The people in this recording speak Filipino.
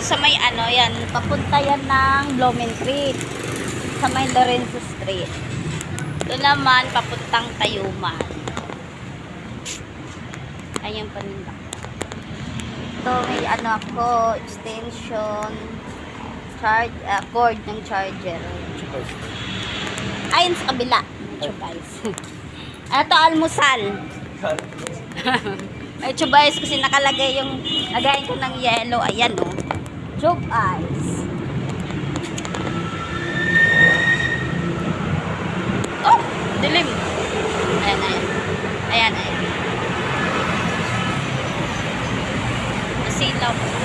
sa may ano, yan, papunta yan ng Blooming Creek. Sa may Lorenzo Street. Ito naman, papuntang Tayuman. Ayan paninda. Ito, may ano ako, extension, cord ng charger. Ayun sa kabila. Guys. Ito, almusal. May chubayas kasi nakalagay yung lagayin ko ng yellow. Ayan o. Chub ice. Oh! Dilim. Ayan, ayan. Ayan, ayan. Masilaw.